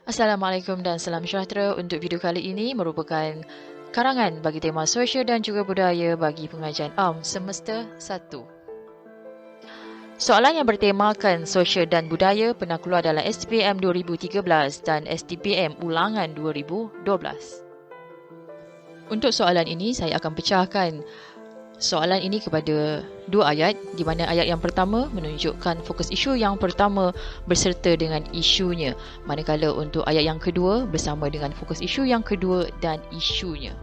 Assalamualaikum dan salam sejahtera. Untuk video kali ini merupakan karangan bagi tema sosial dan juga budaya bagi pengajian semester 1. Soalan yang bertemakan sosial dan budaya pernah keluar dalam SPM 2013 dan STPM ulangan 2012. Untuk soalan ini, saya akan pecahkan soalan ini kepada dua ayat, di mana ayat yang pertama menunjukkan fokus isu yang pertama berserta dengan isunya, manakala untuk ayat yang kedua bersama dengan fokus isu yang kedua dan isunya.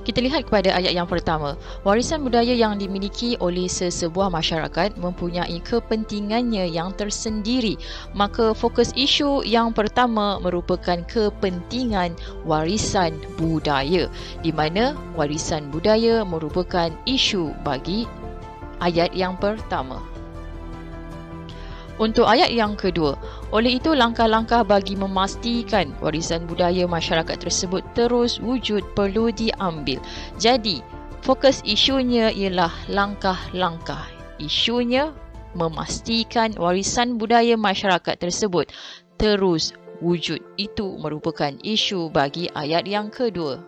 Kita lihat kepada ayat yang pertama. Warisan budaya yang dimiliki oleh sesebuah masyarakat mempunyai kepentingannya yang tersendiri. Maka fokus isu yang pertama merupakan kepentingan warisan budaya, di mana warisan budaya merupakan isu bagi ayat yang pertama. Untuk ayat yang kedua, oleh itu langkah-langkah bagi memastikan warisan budaya masyarakat tersebut terus wujud perlu diambil. Jadi, fokus isunya ialah langkah-langkah. Isunya memastikan warisan budaya masyarakat tersebut terus wujud. Itu merupakan isu bagi ayat yang kedua.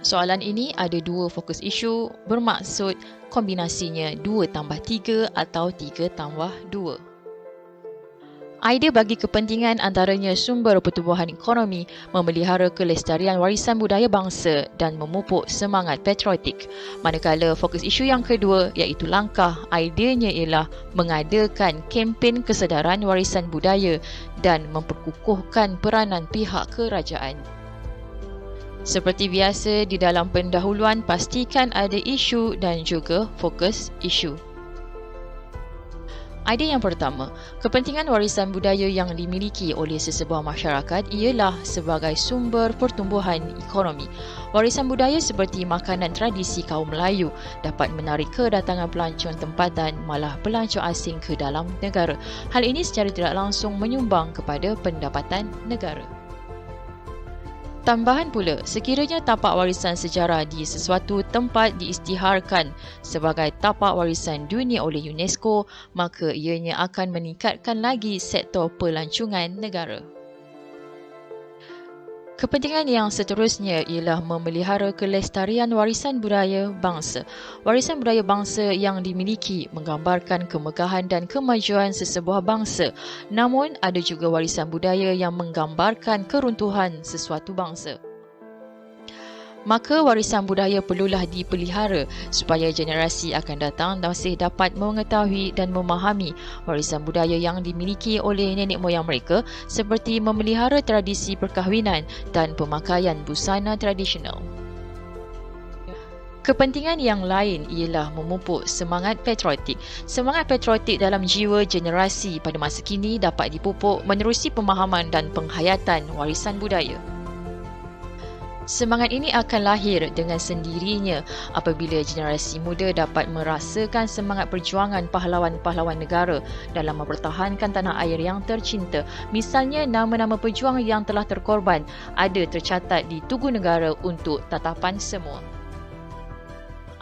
Soalan ini ada dua fokus isu, bermaksud kombinasinya 2 tambah 3 atau 3 tambah 2. Idea bagi kepentingan antaranya sumber pertumbuhan ekonomi, memelihara kelestarian warisan budaya bangsa dan memupuk semangat patriotik. Manakala fokus isu yang kedua iaitu langkah, ideanya ialah mengadakan kempen kesedaran warisan budaya dan memperkukuhkan peranan pihak kerajaan. Seperti biasa di dalam pendahuluan, pastikan ada isu dan juga fokus isu. Idea yang pertama, kepentingan warisan budaya yang dimiliki oleh sesebuah masyarakat ialah sebagai sumber pertumbuhan ekonomi. Warisan budaya seperti makanan tradisi kaum Melayu dapat menarik kedatangan pelancong tempatan malah pelancong asing ke dalam negara. Hal ini secara tidak langsung menyumbang kepada pendapatan negara. Tambahan pula, sekiranya tapak warisan sejarah di sesuatu tempat diisytiharkan sebagai tapak warisan dunia oleh UNESCO, maka ianya akan meningkatkan lagi sektor pelancongan negara. Kepentingan yang seterusnya ialah memelihara kelestarian warisan budaya bangsa. Warisan budaya bangsa yang dimiliki menggambarkan kemegahan dan kemajuan sesebuah bangsa. Namun, ada juga warisan budaya yang menggambarkan keruntuhan sesuatu bangsa. Maka warisan budaya perlulah dipelihara supaya generasi akan datang masih dapat mengetahui dan memahami warisan budaya yang dimiliki oleh nenek moyang mereka, seperti memelihara tradisi perkahwinan dan pemakaian busana tradisional. Kepentingan yang lain ialah memupuk semangat patriotik. Semangat patriotik dalam jiwa generasi pada masa kini dapat dipupuk menerusi pemahaman dan penghayatan warisan budaya. Semangat ini akan lahir dengan sendirinya apabila generasi muda dapat merasakan semangat perjuangan pahlawan-pahlawan negara dalam mempertahankan tanah air yang tercinta. Misalnya, nama-nama pejuang yang telah terkorban ada tercatat di Tugu Negara untuk tatapan semua.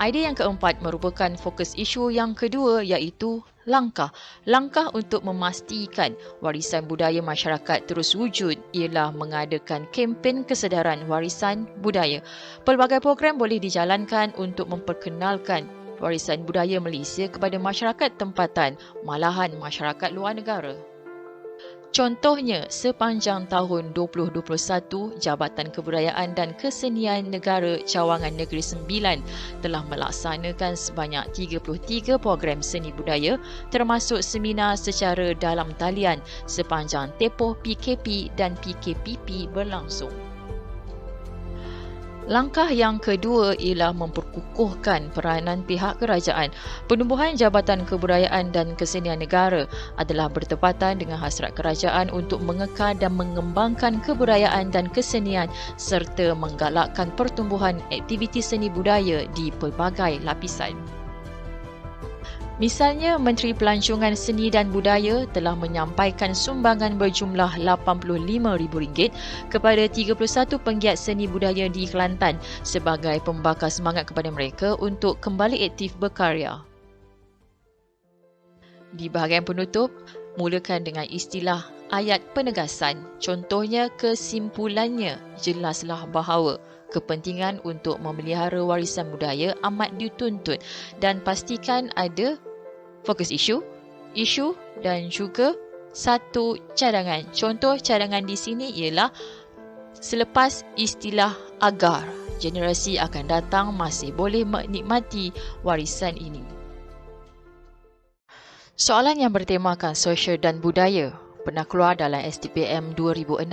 Idea yang keempat merupakan fokus isu yang kedua iaitu langkah. Langkah untuk memastikan warisan budaya masyarakat terus wujud ialah mengadakan kempen kesedaran warisan budaya. Pelbagai program boleh dijalankan untuk memperkenalkan warisan budaya Malaysia kepada masyarakat tempatan, malahan masyarakat luar negara. Contohnya, sepanjang tahun 2021, Jabatan Kebudayaan dan Kesenian Negara Cawangan Negeri Sembilan telah melaksanakan sebanyak 33 program seni budaya termasuk seminar secara dalam talian sepanjang tempoh PKP dan PKPP berlangsung. Langkah yang kedua ialah memperkukuhkan peranan pihak kerajaan. Penumbuhan Jabatan Kebudayaan dan Kesenian Negara adalah bertepatan dengan hasrat kerajaan untuk mengekal dan mengembangkan kebudayaan dan kesenian serta menggalakkan pertumbuhan aktiviti seni budaya di pelbagai lapisan. Misalnya, Menteri Pelancongan Seni dan Budaya telah menyampaikan sumbangan berjumlah RM85,000 kepada 31 penggiat seni budaya di Kelantan sebagai pembakar semangat kepada mereka untuk kembali aktif berkarya. Di bahagian penutup, mulakan dengan istilah ayat penegasan. Contohnya kesimpulannya jelaslah bahawa kepentingan untuk memelihara warisan budaya amat dituntut dan pastikan ada fokus isu dan juga satu cadangan. Contoh cadangan di sini ialah selepas istilah agar, generasi akan datang masih boleh menikmati warisan ini. Soalan yang bertemakan sosial dan budaya pernah keluar dalam STPM 2016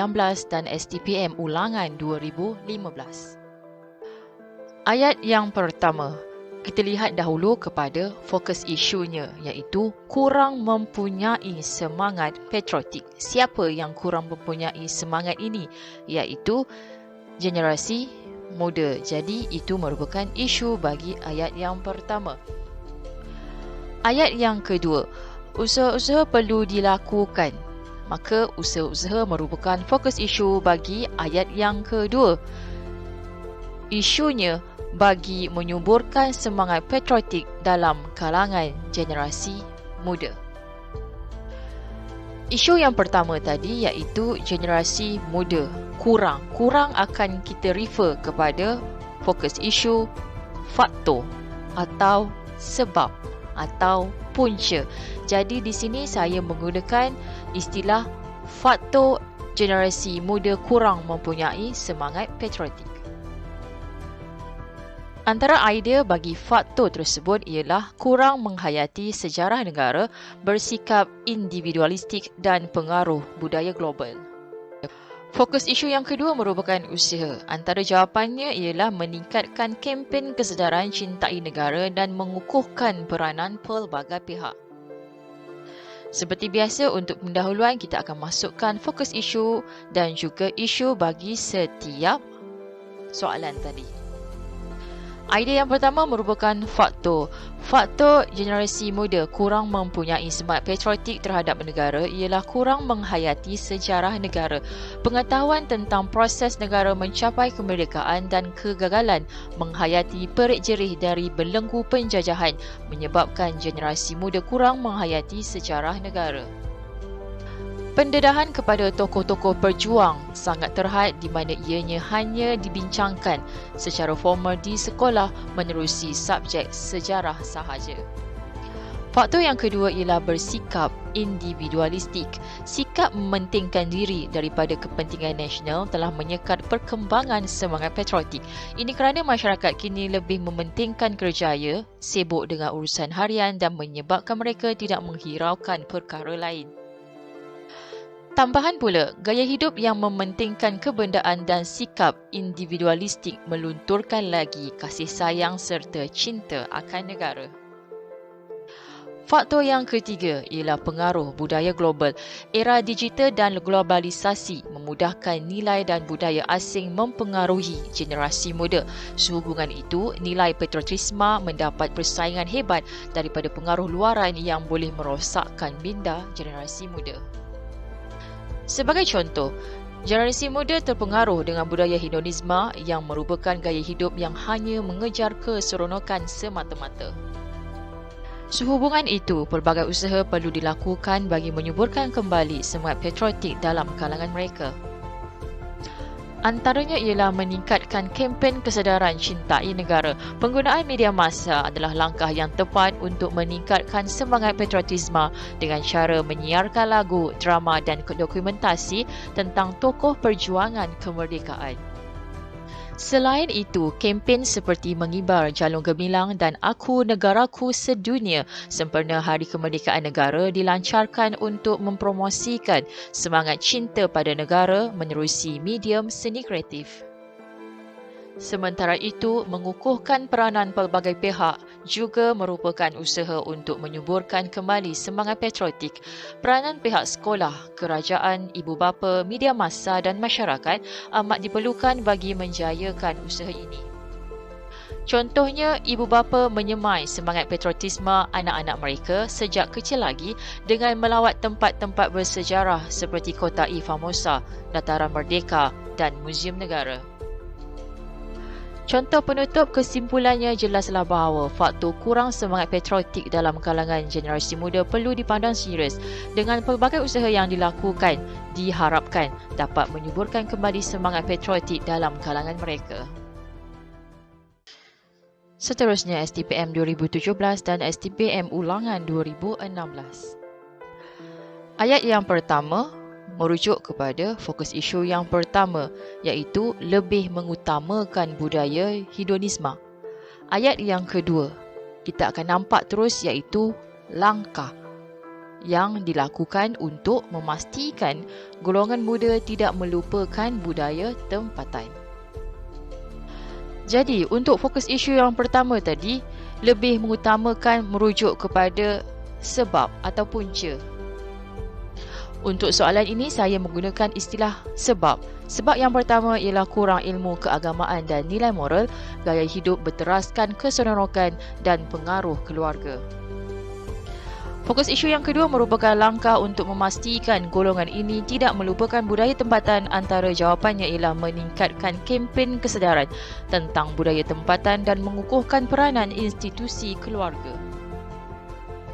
dan STPM ulangan 2015. Ayat yang pertama, kita lihat dahulu kepada fokus isunya, iaitu kurang mempunyai semangat patriotik. Siapa yang kurang mempunyai semangat ini? Iaitu generasi muda. Jadi itu merupakan isu bagi ayat yang pertama. Ayat yang kedua, usaha-usaha perlu dilakukan. Maka usaha-usaha merupakan fokus isu bagi ayat yang kedua. Isunya bagi menyuburkan semangat patriotik dalam kalangan generasi muda. Isu yang pertama tadi iaitu generasi muda kurang akan kita refer kepada fokus isu, faktor atau sebab atau punca. Jadi di sini saya menggunakan istilah faktor generasi muda kurang mempunyai semangat patriotik. Antara idea bagi faktor tersebut ialah kurang menghayati sejarah negara, bersikap individualistik dan pengaruh budaya global. Fokus isu yang kedua merupakan usaha. Antara jawapannya ialah meningkatkan kempen kesedaran cintai negara dan mengukuhkan peranan pelbagai pihak. Seperti biasa, untuk pendahuluan kita akan masukkan fokus isu dan juga isu bagi setiap soalan tadi. Idea yang pertama merupakan faktor. Faktor generasi muda kurang mempunyai semangat patriotik terhadap negara ialah kurang menghayati sejarah negara. Pengetahuan tentang proses negara mencapai kemerdekaan dan kegagalan menghayati perik jerih dari belenggu penjajahan menyebabkan generasi muda kurang menghayati sejarah negara. Pendedahan kepada tokoh-tokoh berjuang sangat terhad di mana ianya hanya dibincangkan secara formal di sekolah menerusi subjek sejarah sahaja. Faktor yang kedua ialah bersikap individualistik. Sikap mementingkan diri daripada kepentingan nasional telah menyekat perkembangan semangat patriotik. Ini kerana masyarakat kini lebih mementingkan kerjaya, sibuk dengan urusan harian dan menyebabkan mereka tidak menghiraukan perkara lain. Tambahan pula, gaya hidup yang mementingkan kebendaan dan sikap individualistik melunturkan lagi kasih sayang serta cinta akan negara. Faktor yang ketiga ialah pengaruh budaya global. Era digital dan globalisasi memudahkan nilai dan budaya asing mempengaruhi generasi muda. Sehubungan itu, nilai patriotisme mendapat persaingan hebat daripada pengaruh luaran yang boleh merosakkan minda generasi muda. Sebagai contoh, generasi muda terpengaruh dengan budaya hedonisme yang merupakan gaya hidup yang hanya mengejar keseronokan semata-mata. Sehubungan itu, pelbagai usaha perlu dilakukan bagi menyuburkan kembali semangat patriotik dalam kalangan mereka. Antaranya ialah meningkatkan kempen kesedaran cintai negara. Penggunaan media massa adalah langkah yang tepat untuk meningkatkan semangat patriotisme dengan cara menyiarkan lagu, drama dan dokumentasi tentang tokoh perjuangan kemerdekaan. Selain itu, kempen seperti mengibar jalung gemilang dan Aku Negaraku Sedunia sempena Hari Kemerdekaan Negara dilancarkan untuk mempromosikan semangat cinta pada negara menerusi medium seni kreatif. Sementara itu, mengukuhkan peranan pelbagai pihak juga merupakan usaha untuk menyuburkan kembali semangat patriotik. Peranan pihak sekolah, kerajaan, ibu bapa, media massa dan masyarakat amat diperlukan bagi menjayakan usaha ini. Contohnya, ibu bapa menyemai semangat patriotisme anak-anak mereka sejak kecil lagi dengan melawat tempat-tempat bersejarah seperti Kota Famosa, Dataran Merdeka dan Muzium Negara. Contoh penutup kesimpulannya jelaslah bahawa faktor kurang semangat patriotik dalam kalangan generasi muda perlu dipandang serius dengan pelbagai usaha yang dilakukan diharapkan dapat menyuburkan kembali semangat patriotik dalam kalangan mereka. Seterusnya STPM 2017 dan STPM Ulangan 2016. Ayat yang pertama merujuk kepada fokus isu yang pertama iaitu lebih mengutamakan budaya hedonisme. Ayat yang kedua kita akan nampak terus iaitu langkah yang dilakukan untuk memastikan golongan muda tidak melupakan budaya tempatan. Jadi untuk fokus isu yang pertama tadi lebih mengutamakan merujuk kepada sebab atau punca. Untuk soalan ini saya menggunakan istilah sebab. Sebab yang pertama ialah kurang ilmu keagamaan dan nilai moral, gaya hidup berteraskan keseronokan dan pengaruh keluarga. Fokus isu yang kedua merupakan langkah untuk memastikan golongan ini tidak melupakan budaya tempatan. Antara jawapannya ialah meningkatkan kempen kesedaran tentang budaya tempatan dan mengukuhkan peranan institusi keluarga.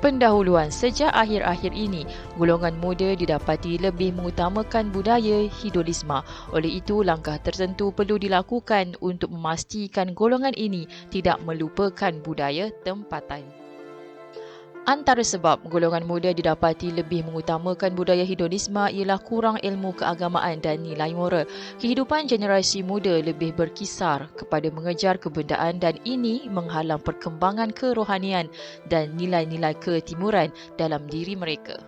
Pendahuluan sejak akhir-akhir ini, golongan muda didapati lebih mengutamakan budaya hedonisme. Oleh itu, langkah tertentu perlu dilakukan untuk memastikan golongan ini tidak melupakan budaya tempatan. Antara sebab golongan muda didapati lebih mengutamakan budaya hedonisme ialah kurang ilmu keagamaan dan nilai moral. Kehidupan generasi muda lebih berkisar kepada mengejar kebendaan dan ini menghalang perkembangan kerohanian dan nilai-nilai ketimuran dalam diri mereka.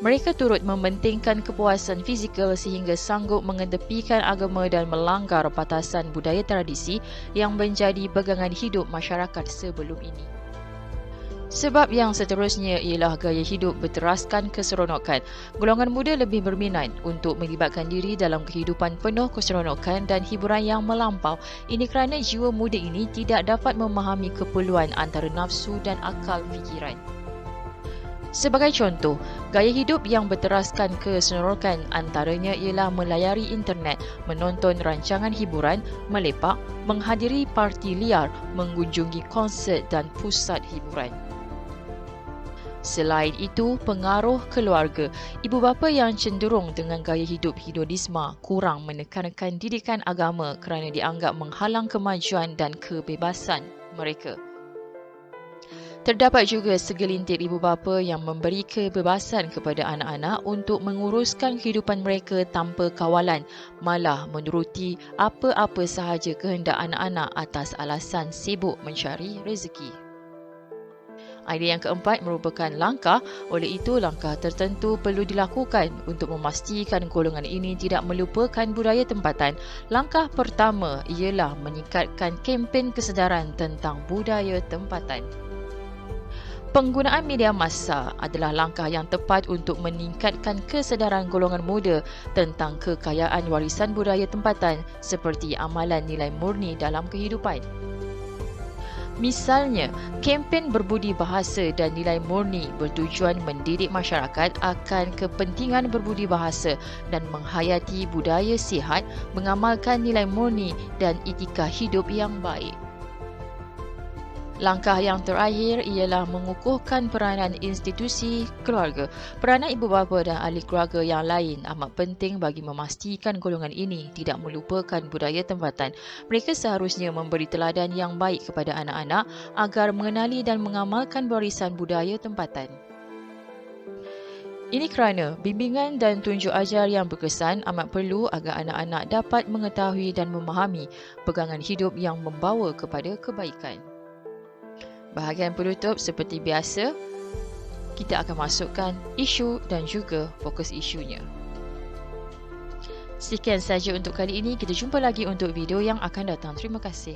Mereka turut mementingkan kepuasan fizikal sehingga sanggup mengetepikan agama dan melanggar batasan budaya tradisi yang menjadi pegangan hidup masyarakat sebelum ini. Sebab yang seterusnya ialah gaya hidup berteraskan keseronokan. Golongan muda lebih berminat untuk melibatkan diri dalam kehidupan penuh keseronokan dan hiburan yang melampau. Ini kerana jiwa muda ini tidak dapat memahami keperluan antara nafsu dan akal fikiran. Sebagai contoh, gaya hidup yang berteraskan keseronokan antaranya ialah melayari internet, menonton rancangan hiburan, melepak, menghadiri parti liar, mengunjungi konsert dan pusat hiburan. Selain itu, pengaruh keluarga. Ibu bapa yang cenderung dengan gaya hidup hedonisme kurang menekankan didikan agama kerana dianggap menghalang kemajuan dan kebebasan mereka. Terdapat juga segelintir ibu bapa yang memberi kebebasan kepada anak-anak untuk menguruskan kehidupan mereka tanpa kawalan, malah menuruti apa-apa sahaja kehendak anak-anak atas alasan sibuk mencari rezeki. Idea yang keempat merupakan langkah, oleh itu langkah tertentu perlu dilakukan untuk memastikan golongan ini tidak melupakan budaya tempatan. Langkah pertama ialah meningkatkan kempen kesedaran tentang budaya tempatan. Penggunaan media massa adalah langkah yang tepat untuk meningkatkan kesedaran golongan muda tentang kekayaan warisan budaya tempatan seperti amalan nilai murni dalam kehidupan. Misalnya, kempen berbudi bahasa dan nilai murni bertujuan mendidik masyarakat akan kepentingan berbudi bahasa dan menghayati budaya sihat, mengamalkan nilai murni dan etika hidup yang baik. Langkah yang terakhir ialah mengukuhkan peranan institusi keluarga. Peranan ibu bapa dan ahli keluarga yang lain amat penting bagi memastikan golongan ini tidak melupakan budaya tempatan. Mereka seharusnya memberi teladan yang baik kepada anak-anak agar mengenali dan mengamalkan warisan budaya tempatan. Ini kerana bimbingan dan tunjuk ajar yang berkesan amat perlu agar anak-anak dapat mengetahui dan memahami pegangan hidup yang membawa kepada kebaikan. Bahagian penutup seperti biasa, kita akan masukkan isu dan juga fokus isunya. Sekian saja untuk kali ini. Kita jumpa lagi untuk video yang akan datang. Terima kasih.